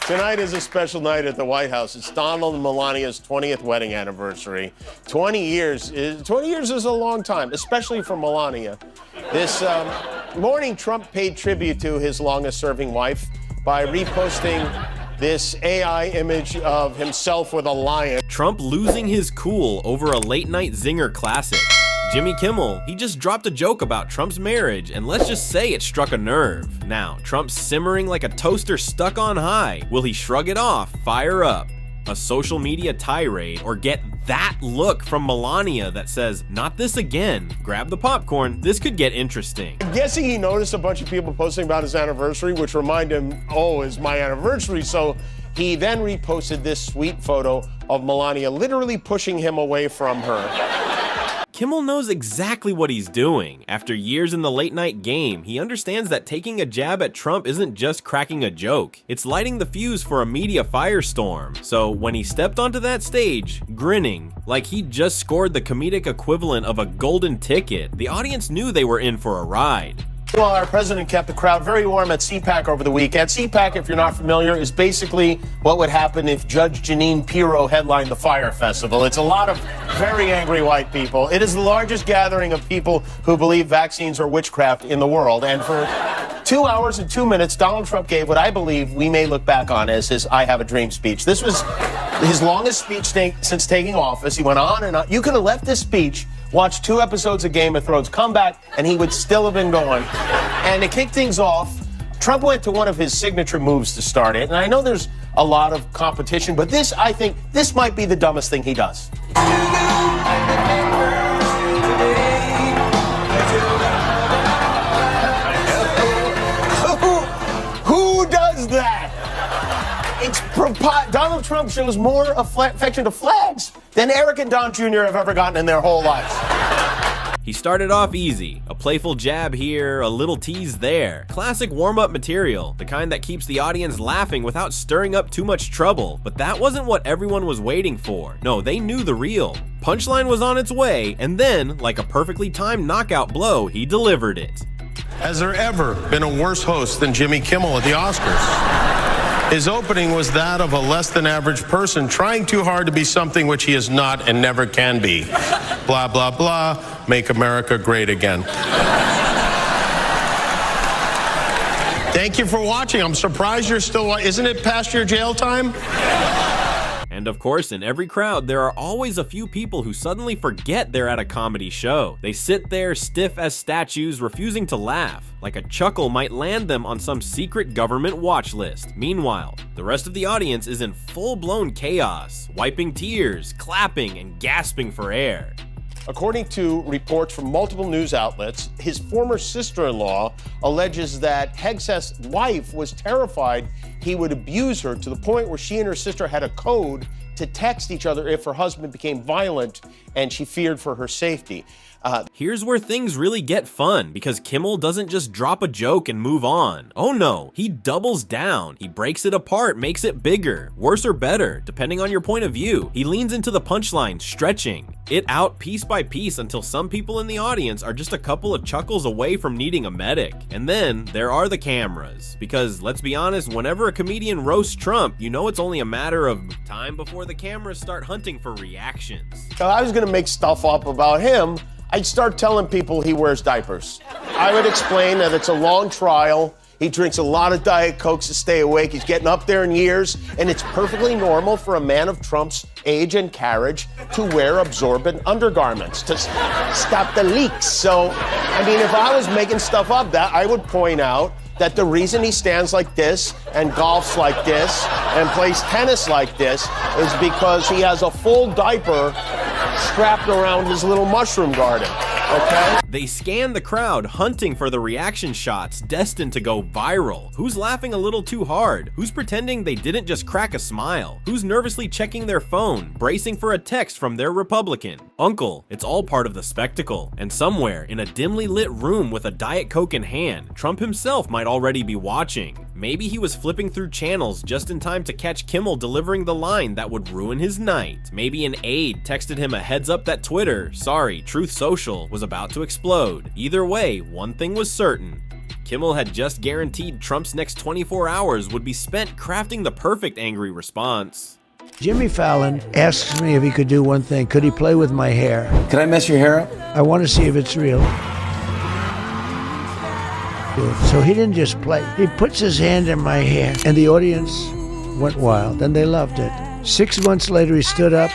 Tonight is a special night at the White House. It's Donald and Melania's 20th wedding anniversary. 20 years is a long time, especially for Melania. This morning, Trump paid tribute to his longest-serving wife by reposting this AI image of himself with a lion. Trump losing his cool over a late-night zinger classic. Jimmy Kimmel, he just dropped a joke about Trump's marriage, and let's just say it struck a nerve. Now, Trump's simmering like a toaster stuck on high. Will he shrug it off, fire up, a social media tirade, or get that look from Melania that says, "Not this again, grab the popcorn, this could get interesting"? I'm guessing he noticed a bunch of people posting about his anniversary, which remind him, oh, it's my anniversary, so he then reposted this sweet photo of Melania literally pushing him away from her. Kimmel knows exactly what he's doing. After years in the late-night game, he understands that taking a jab at Trump isn't just cracking a joke. It's lighting the fuse for a media firestorm. So when he stepped onto that stage, grinning, like he'd just scored the comedic equivalent of a golden ticket, the audience knew they were in for a ride. Well, our president kept the crowd very warm at CPAC over the weekend. CPAC, if you're not familiar, is basically what would happen if Judge Jeanine Pirro headlined the Fire Festival. It's a lot of very angry white people. It is the largest gathering of people who believe vaccines are witchcraft in the world. And for 2 hours and 2 minutes, Donald Trump gave what I believe we may look back on as his I Have a Dream speech. This was his longest speech since taking office. He went on and on. You could have left this speech, watched 2 episodes of Game of Thrones, come back, and he would still have been going. And to kick things off, Trump went to one of his signature moves to start it. And I know there's a lot of competition, but I think this might be the dumbest thing he does. Who does that? Donald Trump shows more affection to flags than Eric and Don Jr. have ever gotten in their whole lives. He started off easy, a playful jab here, a little tease there. Classic warm-up material, the kind that keeps the audience laughing without stirring up too much trouble. But that wasn't what everyone was waiting for. No, they knew the real. Punchline was on its way, and then, like a perfectly timed knockout blow, he delivered it. Has there ever been a worse host than Jimmy Kimmel at the Oscars? His opening was that of a less-than-average person trying too hard to be something which he is not and never can be. Blah, blah, blah, make America great again. Thank you for watching. I'm surprised you're still watching. Isn't it past your jail time? And of course, in every crowd, there are always a few people who suddenly forget they're at a comedy show. They sit there stiff as statues, refusing to laugh, like a chuckle might land them on some secret government watch list. Meanwhile, the rest of the audience is in full-blown chaos, wiping tears, clapping, and gasping for air. According to reports from multiple news outlets, his former sister-in-law alleges that Hegseth's wife was terrified he would abuse her to the point where she and her sister had a code to text each other if her husband became violent, and she feared for her safety. Here's where things really get fun, because Kimmel doesn't just drop a joke and move on. Oh no, he doubles down. He breaks it apart, makes it bigger, worse or better, depending on your point of view. He leans into the punchline, stretching it out piece by piece until some people in the audience are just a couple of chuckles away from needing a medic. And then there are the cameras, because let's be honest, whenever a comedian roasts Trump, you know it's only a matter of time before the cameras start hunting for reactions. If I was gonna make stuff up about him, I'd start telling people he wears diapers. I would explain that it's a long trial. He drinks a lot of Diet Cokes to stay awake. He's getting up there in years, and it's perfectly normal for a man of Trump's age and carriage to wear absorbent undergarments to stop the leaks. So, I mean, if I was making stuff up, that I would point out that the reason he stands like this and golfs like this and plays tennis like this is because he has a full diaper strapped around his little mushroom garden, okay? They scan the crowd, hunting for the reaction shots destined to go viral. Who's laughing a little too hard? Who's pretending they didn't just crack a smile? Who's nervously checking their phone, bracing for a text from their Republican uncle? It's all part of the spectacle. And somewhere in a dimly lit room with a Diet Coke in hand, Trump himself might already be watching. Maybe he was flipping through channels just in time to catch Kimmel delivering the line that would ruin his night. Maybe an aide texted him a heads up that Twitter, sorry, Truth Social, was about to explode. Either way, one thing was certain: Kimmel had just guaranteed Trump's next 24 hours would be spent crafting the perfect angry response. Jimmy Fallon asks me if he could do one thing. Could he play with my hair? Can I mess your hair up? I want to see if it's real. So he didn't just play. He puts his hand in my hair, and the audience went wild, and they loved it. 6 months later, he stood up,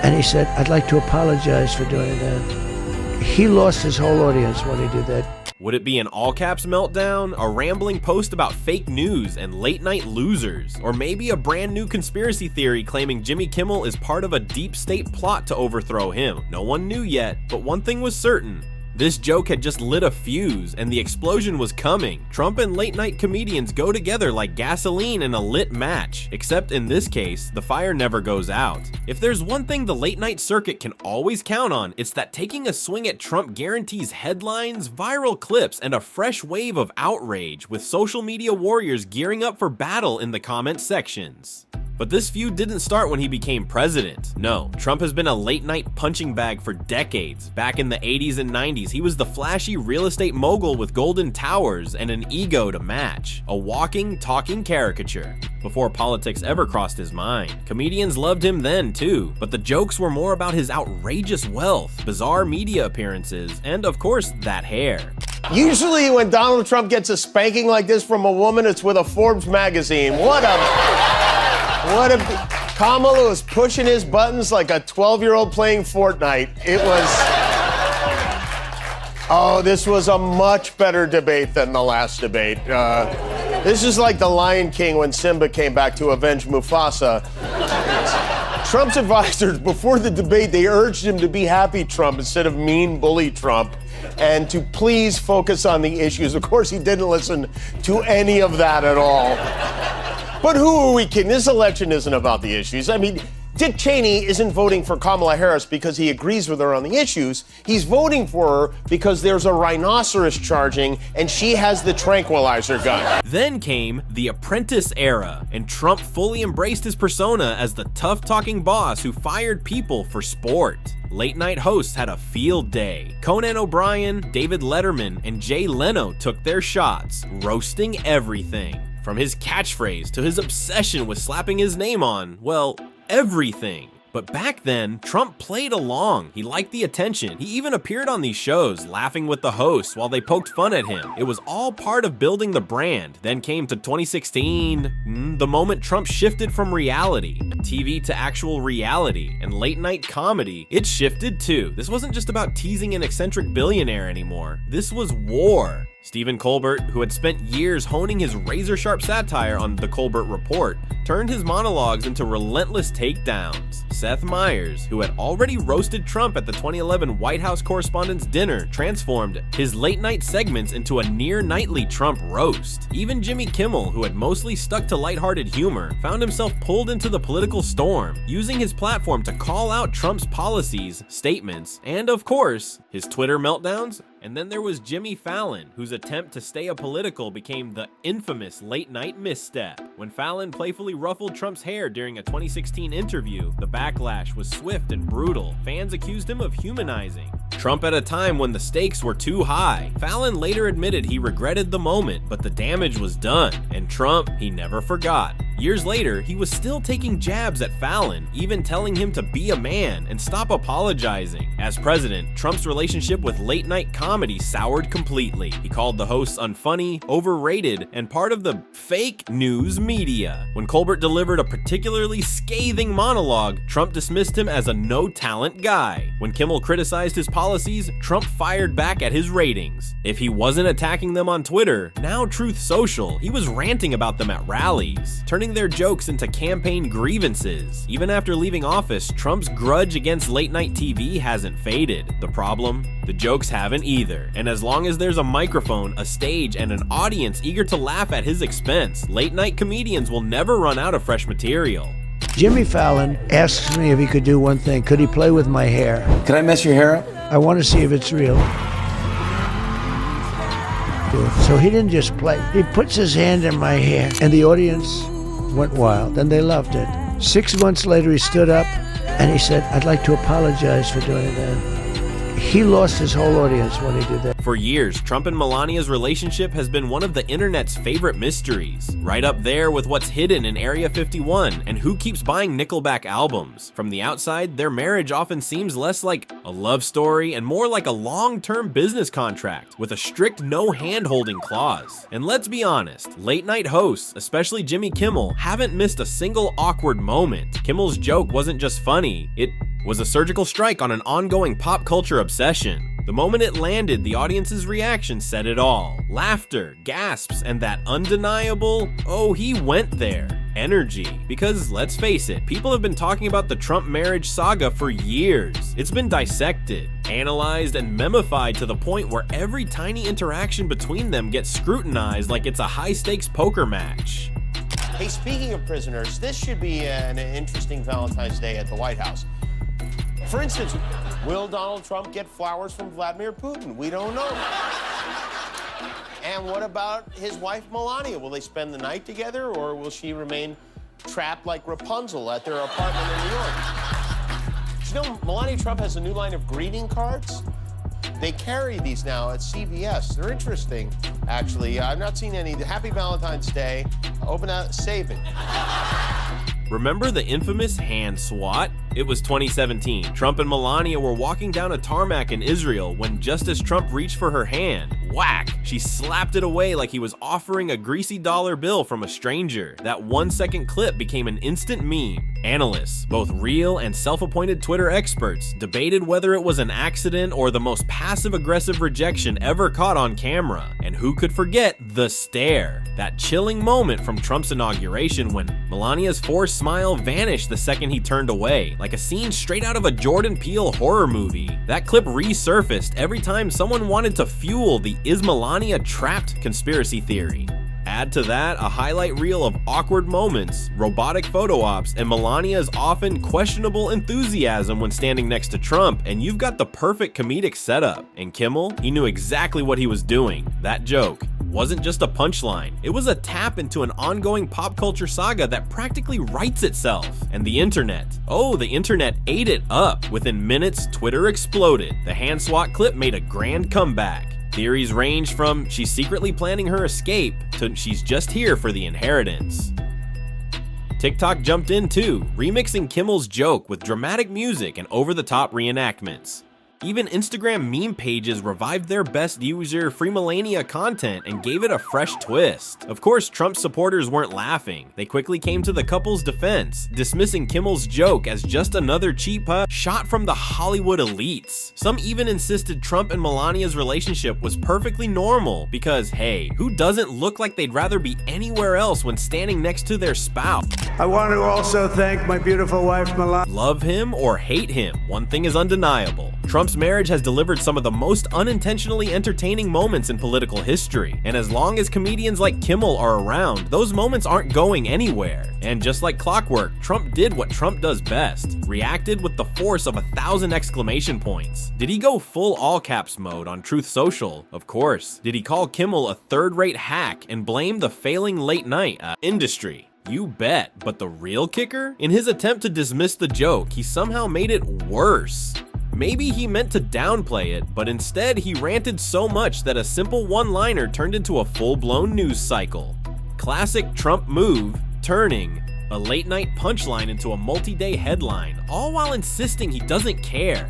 and he said, "I'd like to apologize for doing that." He lost his whole audience when he did that. Would it be an all-caps meltdown, a rambling post about fake news and late-night losers, or maybe a brand new conspiracy theory claiming Jimmy Kimmel is part of a deep state plot to overthrow him? No one knew yet, but one thing was certain. This joke had just lit a fuse, and the explosion was coming. Trump and late-night comedians go together like gasoline in a lit match, except in this case, the fire never goes out. If there's one thing the late-night circuit can always count on, it's that taking a swing at Trump guarantees headlines, viral clips, and a fresh wave of outrage, with social media warriors gearing up for battle in the comment sections. But this feud didn't start when he became president. No, Trump has been a late-night punching bag for decades. Back in the 80s and 90s, he was the flashy real estate mogul with golden towers and an ego to match. A walking, talking caricature. Before politics ever crossed his mind. Comedians loved him then too, but the jokes were more about his outrageous wealth, bizarre media appearances, and of course, that hair. Usually when Donald Trump gets a spanking like this from a woman, it's with a Forbes magazine. What a Kamala was pushing his buttons like a 12-year-old playing Fortnite. This was a much better debate than the last debate. This is like the Lion King when Simba came back to avenge Mufasa. Trump's advisors, before the debate, they urged him to be happy Trump instead of mean bully Trump, and to please focus on the issues. Of course, he didn't listen to any of that at all. But who are we kidding? This election isn't about the issues. I mean, Dick Cheney isn't voting for Kamala Harris because he agrees with her on the issues. He's voting for her because there's a rhinoceros charging and she has the tranquilizer gun. Then came the Apprentice era, and Trump fully embraced his persona as the tough-talking boss who fired people for sport. Late-night hosts had a field day. Conan O'Brien, David Letterman, and Jay Leno took their shots, roasting everything. From his catchphrase to his obsession with slapping his name on, well, everything. But back then, Trump played along. He liked the attention. He even appeared on these shows, laughing with the hosts while they poked fun at him. It was all part of building the brand. Then came to 2016, the moment Trump shifted from reality, TV to actual reality, and late night comedy. It shifted too. This wasn't just about teasing an eccentric billionaire anymore. This was war. Stephen Colbert, who had spent years honing his razor-sharp satire on The Colbert Report, turned his monologues into relentless takedowns. Seth Meyers, who had already roasted Trump at the 2011 White House Correspondents' Dinner, transformed his late-night segments into a near-nightly Trump roast. Even Jimmy Kimmel, who had mostly stuck to lighthearted humor, found himself pulled into the political storm, using his platform to call out Trump's policies, statements, and of course, his Twitter meltdowns. And then there was Jimmy Fallon, whose attempt to stay apolitical became the infamous late-night misstep. When Fallon playfully ruffled Trump's hair during a 2016 interview, the backlash was swift and brutal. Fans accused him of humanizing Trump at a time when the stakes were too high. Fallon later admitted he regretted the moment, but the damage was done, and Trump, he never forgot. Years later, he was still taking jabs at Fallon, even telling him to be a man and stop apologizing. As president, Trump's relationship with late-night comedy soured completely. He called the hosts unfunny, overrated, and part of the fake news media. When Colbert delivered a particularly scathing monologue, Trump dismissed him as a no-talent guy. When Kimmel criticized his policies, Trump fired back at his ratings. If he wasn't attacking them on Twitter, now Truth Social, he was ranting about them at rallies, turning their jokes into campaign grievances. Even after leaving office, Trump's grudge against late-night TV hasn't faded. The problem? The jokes haven't either. And as long as there's a microphone, a stage, and an audience eager to laugh at his expense, late-night comedians will never run out of fresh material. Jimmy Fallon asks me if he could do one thing. Could he play with my hair? Can I mess your hair up? I want to see if it's real. So he didn't just play. He puts his hand in my hair, and the audience went wild, and they loved it. 6 months later, he stood up, and he said, "I'd like to apologize for doing that." he lost his whole audience when he did that. For years, Trump and Melania's relationship has been one of the internet's favorite mysteries, right up there with what's hidden in Area 51 and who keeps buying Nickelback albums. From the outside, their marriage often seems less like a love story and more like a long-term business contract with a strict no hand-holding clause. And let's be honest, late-night hosts, especially Jimmy Kimmel, haven't missed a single awkward moment. Kimmel's joke wasn't just funny, it was a surgical strike on an ongoing pop culture obsession. The moment it landed, the audience's reaction said it all. Laughter, gasps, and that undeniable, "oh, he went there" energy. Because let's face it, people have been talking about the Trump marriage saga for years. It's been dissected, analyzed, and memified to the point where every tiny interaction between them gets scrutinized like it's a high-stakes poker match. Hey, speaking of prisoners, this should be an interesting Valentine's Day at the White House. For instance, will Donald Trump get flowers from Vladimir Putin? We don't know. And what about his wife, Melania? Will they spend the night together, or will she remain trapped like Rapunzel at their apartment in New York? Did you know Melania Trump has a new line of greeting cards? They carry these now at CVS. They're interesting, actually. I've not seen any. Happy Valentine's Day. Open out, saving. Remember the infamous hand swat? It was 2017. Trump and Melania were walking down a tarmac in Israel when just as Trump reached for her hand, whack, she slapped it away like he was offering a greasy dollar bill from a stranger. That 1-second clip became an instant meme. Analysts, both real and self-appointed Twitter experts, debated whether it was an accident or the most passive-aggressive rejection ever caught on camera. And who could forget the stare? That chilling moment from Trump's inauguration when Melania's forced smile vanished the second he turned away, like a scene straight out of a Jordan Peele horror movie. That clip resurfaced every time someone wanted to fuel the "is Melania trapped" conspiracy theory. Add to that a highlight reel of awkward moments, robotic photo ops, and Melania's often questionable enthusiasm when standing next to Trump, and you've got the perfect comedic setup. And Kimmel, he knew exactly what he was doing. That joke wasn't just a punchline, it was a tap into an ongoing pop culture saga that practically writes itself. And the internet, oh, the internet ate it up. Within minutes, Twitter exploded. The hand swat clip made a grand comeback. Theories range from she's secretly planning her escape to she's just here for the inheritance. TikTok jumped in too, remixing Kimmel's joke with dramatic music and over-the-top reenactments. Even Instagram meme pages revived their best user Free Melania content and gave it a fresh twist. Of course, Trump supporters weren't laughing. They quickly came to the couple's defense, dismissing Kimmel's joke as just another cheap shot from the Hollywood elites. Some even insisted Trump and Melania's relationship was perfectly normal because, hey, who doesn't look like they'd rather be anywhere else when standing next to their spouse? I want to also thank my beautiful wife, Melania. Love him or hate him, one thing is undeniable. Trump's marriage has delivered some of the most unintentionally entertaining moments in political history. And as long as comedians like Kimmel are around, those moments aren't going anywhere. And just like clockwork, Trump did what Trump does best, reacted with the force of 1,000 exclamation points. Did he go full all caps mode on Truth Social? Of course. Did he call Kimmel a third-rate hack and blame the failing late night industry? You bet. But the real kicker? In his attempt to dismiss the joke, he somehow made it worse. Maybe he meant to downplay it, but instead he ranted so much that a simple one-liner turned into a full-blown news cycle. Classic Trump move, turning a late-night punchline into a multi-day headline, all while insisting he doesn't care.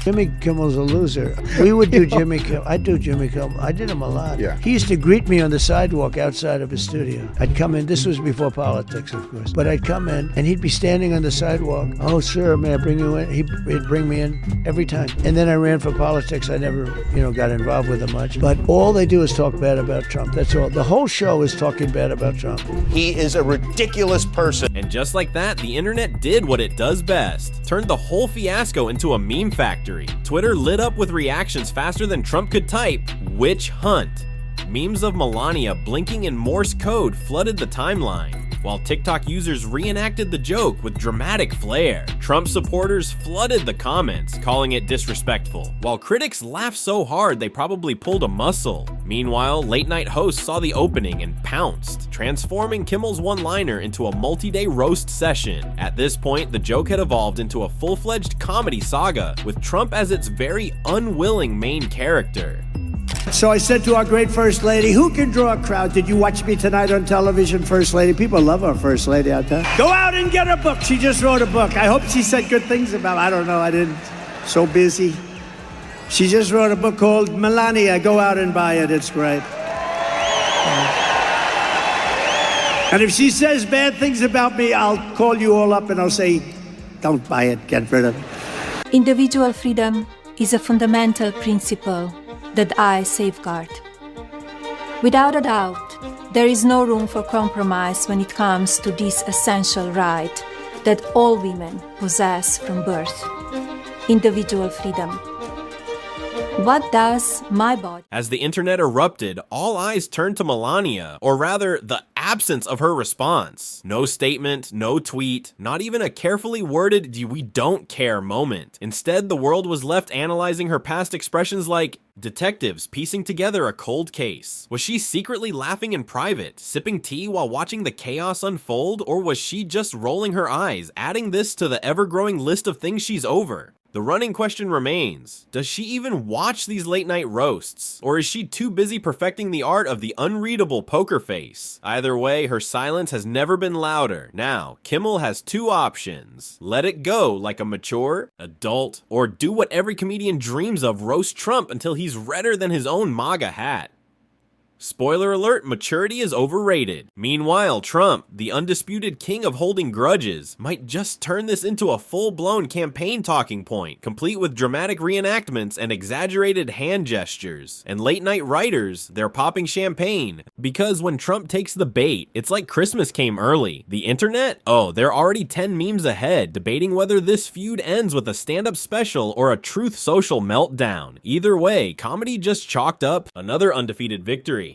Jimmy Kimmel's a loser. We would do Jimmy Kimmel. I'd do Jimmy Kimmel. I did him a lot. Yeah. He used to greet me on the sidewalk outside of his studio. I'd come in. This was before politics, of course. But I'd come in, and he'd be standing on the sidewalk. "Oh, sir, may I bring you in?" He'd bring me in every time. And then I ran for politics. I never, got involved with him much. But all they do is talk bad about Trump. That's all. The whole show is talking bad about Trump. He is a ridiculous person. And just like that, the internet did what it does best. Turned the whole fiasco into a meme factory. Twitter lit up with reactions faster than Trump could type, "Witch hunt." Memes of Melania blinking in Morse code flooded the timeline, while TikTok users reenacted the joke with dramatic flair. Trump supporters flooded the comments, calling it disrespectful, while critics laughed so hard they probably pulled a muscle. Meanwhile, late-night hosts saw the opening and pounced, transforming Kimmel's one-liner into a multi-day roast session. At this point, the joke had evolved into a full-fledged comedy saga, with Trump as its very unwilling main character. So I said to our great First Lady, who can draw a crowd? Did you watch me tonight on television, First Lady? People love our First Lady out there. Go out and get a book. She just wrote a book. I hope she said good things about it. I don't know. I didn't. So busy. She just wrote a book called Melania. Go out and buy it. It's great. And if she says bad things about me, I'll call you all up and I'll say, don't buy it. Get rid of it. Individual freedom is a fundamental principle that I safeguard. Without a doubt, there is no room for compromise when it comes to this essential right that all women possess from birth: individual freedom. What does my body? As the internet erupted, all eyes turned to Melania, or rather, the absence of her response. No statement, no tweet, not even a carefully worded "we don't care" moment. Instead, the world was left analyzing her past expressions like detectives piecing together a cold case. Was she secretly laughing in private, sipping tea while watching the chaos unfold, or was she just rolling her eyes, adding this to the ever-growing list of things she's over? The running question remains, does she even watch these late-night roasts? Or is she too busy perfecting the art of the unreadable poker face? Either way, her silence has never been louder. Now, Kimmel has two options. Let it go like a mature adult, or do what every comedian dreams of, roast Trump until he's redder than his own MAGA hat. Spoiler alert, maturity is overrated. Meanwhile, Trump, the undisputed king of holding grudges, might just turn this into a full-blown campaign talking point, complete with dramatic reenactments and exaggerated hand gestures. And late-night writers, they're popping champagne, because when Trump takes the bait, it's like Christmas came early. The internet? Oh, they're already 10 memes ahead, debating whether this feud ends with a stand-up special or a truth social meltdown. Either way, comedy just chalked up another undefeated victory.